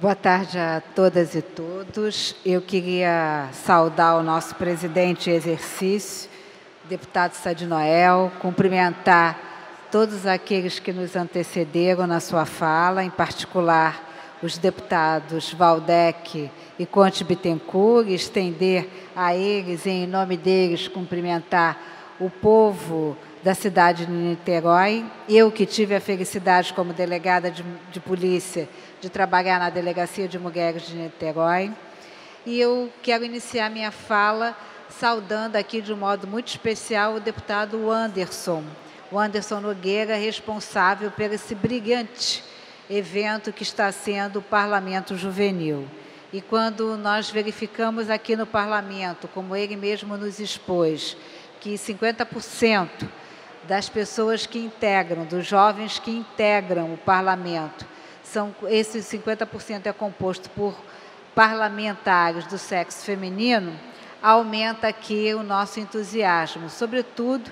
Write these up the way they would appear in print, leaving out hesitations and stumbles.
Boa tarde a todas e todos. Eu queria saudar o nosso presidente em exercício, deputado Sadi Noel, cumprimentar todos aqueles que nos antecederam na sua fala, em particular os deputados Waldeck e Conte Bittencourt, e estender a eles, e em nome deles, cumprimentar o povo da cidade de Niterói. Eu que tive a felicidade como delegada de polícia de trabalhar na Delegacia de Mulheres de Niterói. E eu quero iniciar minha fala saudando aqui de um modo muito especial o deputado Anderson Nogueira, responsável por esse brilhante evento que está sendo o Parlamento Juvenil. E quando nós verificamos aqui no Parlamento, como ele mesmo nos expôs, que 50% das pessoas que integram, dos jovens que integram o Parlamento, esses 50% é composto por parlamentares do sexo feminino, aumenta aqui o nosso entusiasmo. Sobretudo,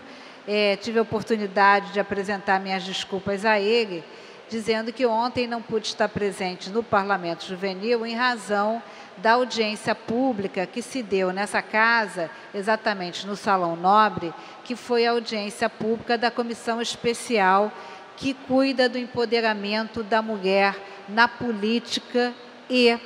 tive a oportunidade de apresentar minhas desculpas a ele, dizendo que ontem não pude estar presente no Parlamento Juvenil em razão da audiência pública que se deu nessa casa, exatamente no Salão Nobre, que foi a audiência pública da Comissão Especial que cuida do empoderamento da mulher na política e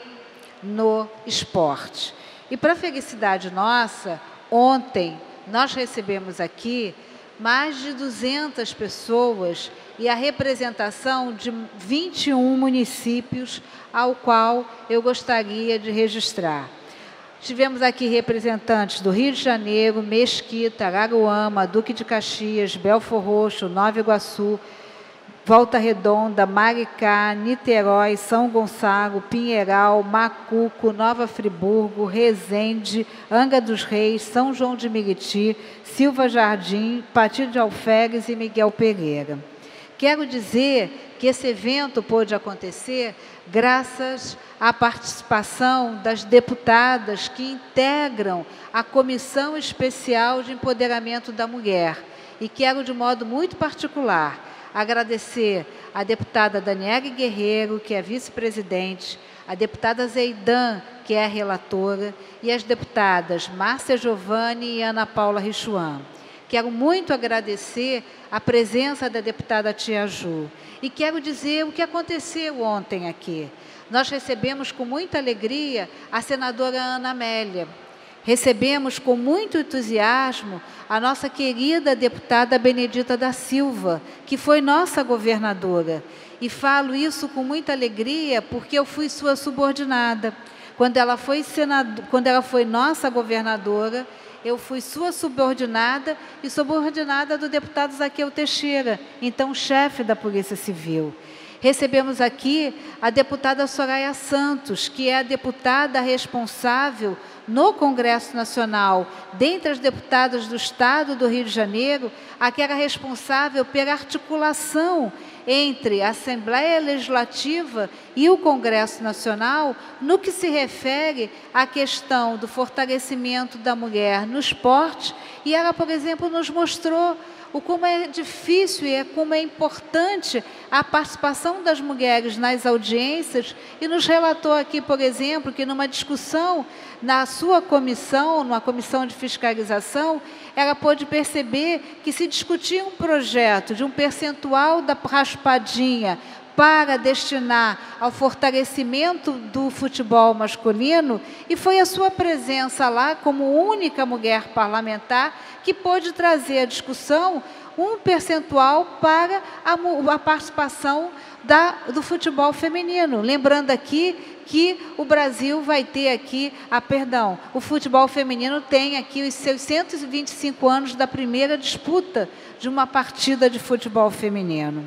no esporte. E, para a felicidade nossa, ontem nós recebemos aqui mais de 200 pessoas e a representação de 21 municípios, ao qual eu gostaria de registrar. Tivemos aqui representantes do Rio de Janeiro, Mesquita, Araruama, Duque de Caxias, Belford Roxo, Nova Iguaçu, Volta Redonda, Maricá, Niterói, São Gonçalo, Pinheiral, Macuco, Nova Friburgo, Resende, Angra dos Reis, São João de Meriti, Silva Jardim, Pati de Alferes e Miguel Pereira. Quero dizer que esse evento pôde acontecer graças à participação das deputadas que integram a Comissão Especial de Empoderamento da Mulher. E quero, de modo muito particular, agradecer a deputada Daniele Guerreiro, que é vice-presidente, a deputada Zeidan, que é a relatora, e as deputadas Márcia Giovanni e Ana Paula Richuan. Quero muito agradecer a presença da deputada Tia Ju. E quero dizer o que aconteceu ontem aqui. Nós recebemos com muita alegria a senadora Ana Amélia. Recebemos com muito entusiasmo a nossa querida deputada Benedita da Silva, que foi nossa governadora. E falo isso com muita alegria porque eu fui sua subordinada. Quando ela foi nossa governadora, eu fui sua subordinada e subordinada do deputado Zaqueu Teixeira, então chefe da Polícia Civil. Recebemos aqui a deputada Soraya Santos, que é a deputada responsável no Congresso Nacional, dentre as deputadas do Estado do Rio de Janeiro, a que era responsável pela articulação entre a Assembleia Legislativa e o Congresso Nacional, no que se refere à questão do fortalecimento da mulher no esporte, e ela, por exemplo, nos mostrou como é difícil e como é importante a participação das mulheres nas audiências e nos relatou aqui, por exemplo, que numa discussão na sua comissão, numa comissão de fiscalização, ela pôde perceber que se discutia um projeto de um percentual da raspadinha para destinar ao fortalecimento do futebol masculino, e foi a sua presença lá, como única mulher parlamentar, que pôde trazer à discussão um percentual para a participação do futebol feminino. Lembrando aqui que o Brasil vai ter aqui, o futebol feminino tem aqui os seus 125 anos da primeira disputa de uma partida de futebol feminino.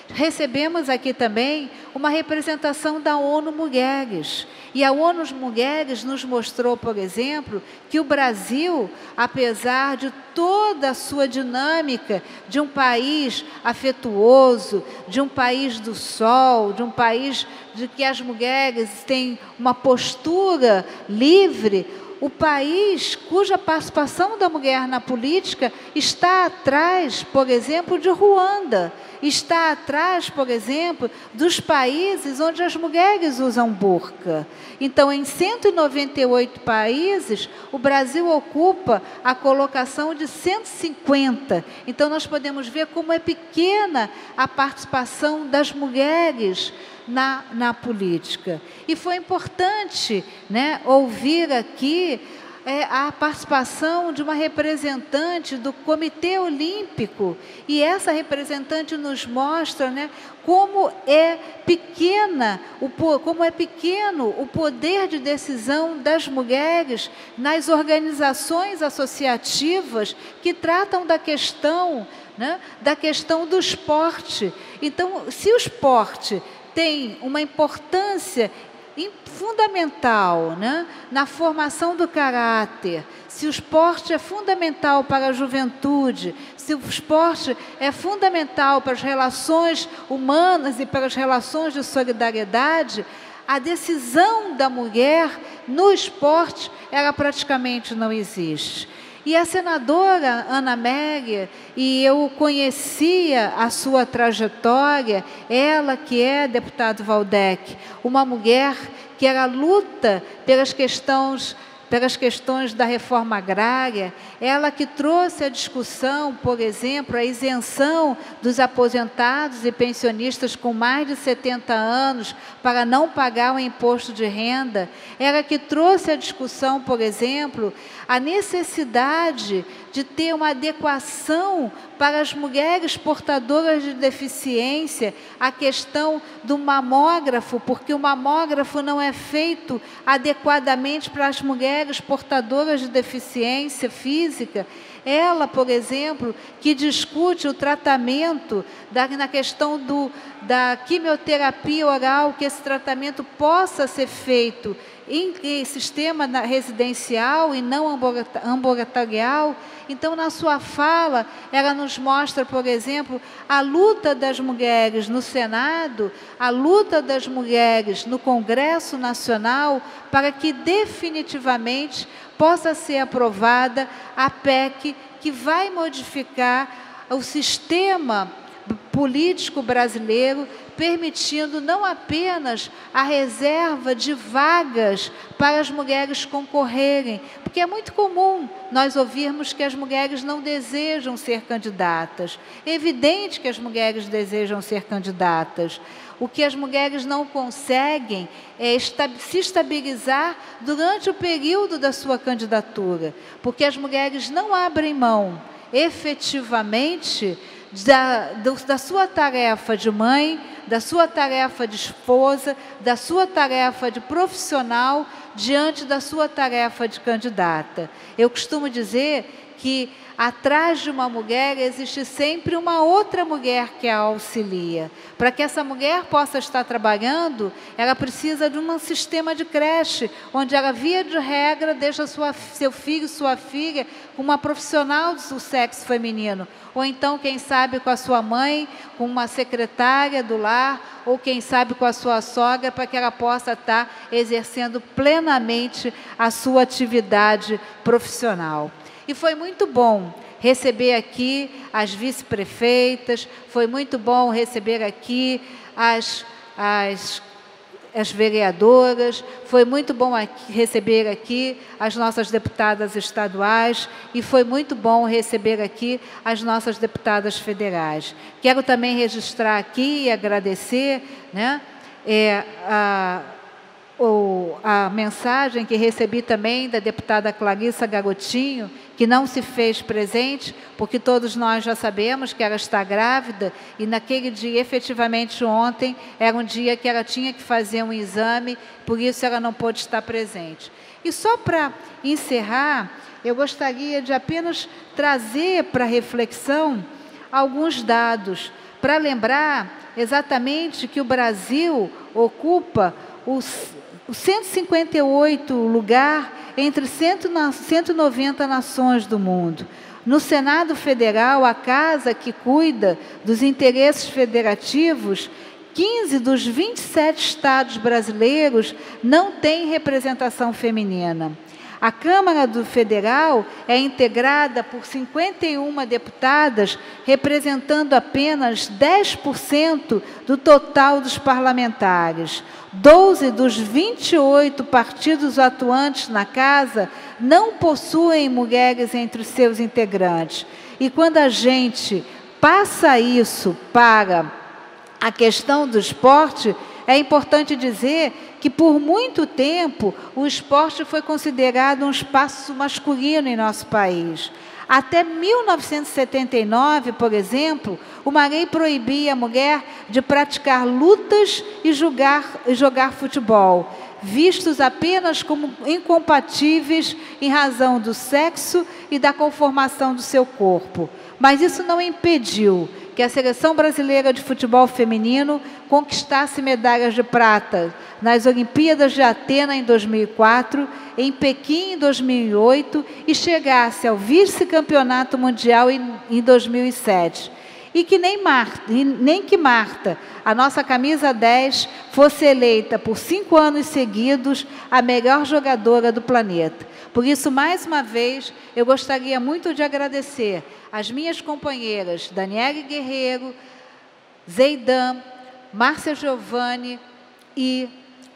Recebemos aqui também uma representação da ONU Mulheres. E a ONU Mulheres nos mostrou, por exemplo, que o Brasil, apesar de toda a sua dinâmica de um país afetuoso, de um país do sol, de um país de que as mulheres têm uma postura livre, o país cuja participação da mulher na política está atrás, por exemplo, de Ruanda. está atrás, por exemplo, dos países onde as mulheres usam burca. Então, em 198 países, o Brasil ocupa a colocação de 150. Então, nós podemos ver como é pequena a participação das mulheres na política. E foi importante, né, ouvir aqui a participação de uma representante do Comitê Olímpico, e essa representante nos mostra, né, como é pequeno o poder de decisão das mulheres nas organizações associativas que tratam da questão, né, do esporte. Então, se o esporte tem uma importância fundamental, né, na formação do caráter, se o esporte é fundamental para a juventude, se o esporte é fundamental para as relações humanas e para as relações de solidariedade, a decisão da mulher no esporte, ela praticamente não existe. E a senadora Ana Amélia, e eu conhecia a sua trajetória, ela que é deputado Valdec, uma mulher que ela luta pelas questões da reforma agrária, ela que trouxe à discussão, por exemplo, a isenção dos aposentados e pensionistas com mais de 70 anos para não pagar o imposto de renda, ela que trouxe à discussão, por exemplo, a necessidade de ter uma adequação para as mulheres portadoras de deficiência, a questão do mamógrafo, porque o mamógrafo não é feito adequadamente para as mulheres portadoras de deficiência física. Ela, por exemplo, que discute o tratamento na questão da quimioterapia oral, que esse tratamento possa ser feito em sistema residencial e não ambulatorial. Então, na sua fala, ela nos mostra, por exemplo, a luta das mulheres no Senado, a luta das mulheres no Congresso Nacional, para que definitivamente possa ser aprovada a PEC que vai modificar o sistema político brasileiro, permitindo não apenas a reserva de vagas para as mulheres concorrerem, porque é muito comum nós ouvirmos que as mulheres não desejam ser candidatas. É evidente que as mulheres desejam ser candidatas. O que as mulheres não conseguem é se estabilizar durante o período da sua candidatura, porque as mulheres não abrem mão efetivamente da sua tarefa de mãe, da sua tarefa de esposa, da sua tarefa de profissional, diante da sua tarefa de candidata. Eu costumo dizer que atrás de uma mulher existe sempre uma outra mulher que a auxilia. Para que essa mulher possa estar trabalhando, ela precisa de um sistema de creche, onde ela, via de regra, deixa seu filho, sua filha, com uma profissional do sexo feminino. Ou então, quem sabe, com a sua mãe, com uma secretária do lar, ou quem sabe com a sua sogra, para que ela possa estar exercendo plenamente a sua atividade profissional. E foi muito bom receber aqui as vice-prefeitas, foi muito bom receber aqui as vereadoras, foi muito bom receber aqui as nossas deputadas estaduais e foi muito bom receber aqui as nossas deputadas federais. Quero também registrar aqui e agradecer, né, a mensagem que recebi também da deputada Clarissa Garotinho, que não se fez presente, porque todos nós já sabemos que ela está grávida, e naquele dia, efetivamente ontem, era um dia que ela tinha que fazer um exame, por isso ela não pôde estar presente. E só para encerrar, eu gostaria de apenas trazer para reflexão alguns dados, para lembrar exatamente que o Brasil ocupa o 158 lugar entre 190 nações do mundo. No Senado Federal, a casa que cuida dos interesses federativos, 15 dos 27 estados brasileiros não têm representação feminina. A Câmara do Federal é integrada por 51 deputadas, representando apenas 10% do total dos parlamentares. 12 dos 28 partidos atuantes na Casa não possuem mulheres entre os seus integrantes. E quando a gente passa isso para a questão do esporte, é importante dizer que, por muito tempo, o esporte foi considerado um espaço masculino em nosso país. Até 1979, por exemplo, uma lei proibia a mulher de praticar lutas e jogar futebol, vistos apenas como incompatíveis em razão do sexo e da conformação do seu corpo. Mas isso não impediu que a Seleção Brasileira de Futebol Feminino conquistasse medalhas de prata nas Olimpíadas de Atenas em 2004, em Pequim em 2008 e chegasse ao vice-campeonato mundial em 2007. E que nem que Marta, a nossa camisa 10, fosse eleita por 5 anos seguidos a melhor jogadora do planeta. Por isso, mais uma vez, eu gostaria muito de agradecer às minhas companheiras Daniele Guerreiro, Zeidan, Márcia Giovanni e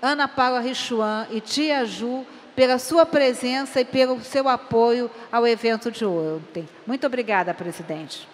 Ana Paula Richuan e Tia Ju, pela sua presença e pelo seu apoio ao evento de ontem. Muito obrigada, presidente.